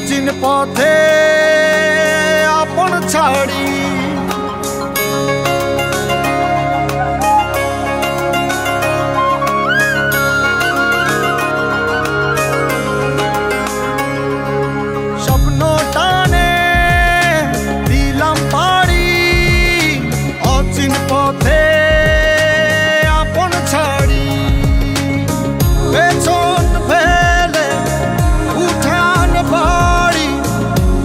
অচিন পথে আপন ছাড়ি স্বপ্ন টানে দিলাম পাড়ি অচিন পথে আপন ছাড়ি পেছন ফেলে উঠান বাড়ি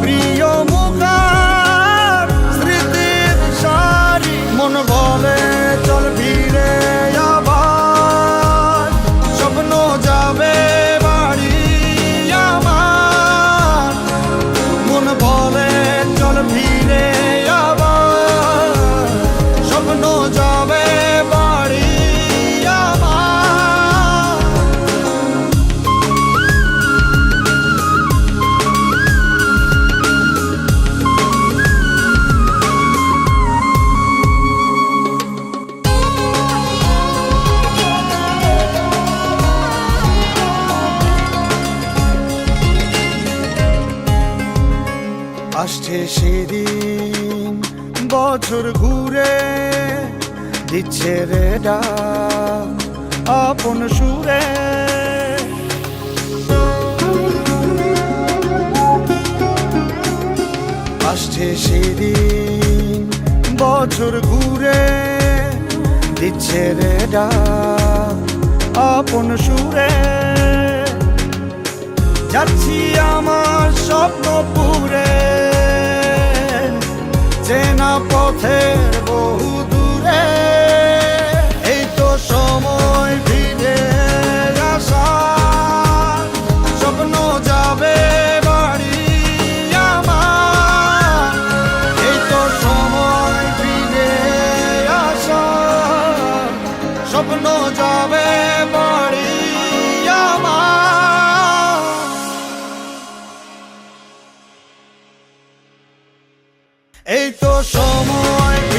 প্রিয় মুখার স্মৃতির সারি মন বলে চল ফিরে আবার স্বপ্ন যাবে বাড়ি আমার মন বলে চল ফিরে আবার স্বপ্ন যাবে বাড়ি আমার আসছে সেদিন বছর ঘুরে দিচ্ছে রে ডাক আপন সুরে আসছে সেদিন বছর ঘুরে দিচ্ছে রে ডাক আপন সুরে যাচ্ছি আমার স্বপ্নপুরে চেনা পথের বহু দূরে এই তো সময় ফিরে আসা স্বপ্ন যাবে বাড়ি আমার এই তো সময় ফিরে আসা স্বপ্ন যাবে বাড়ি আমার এই তো সময়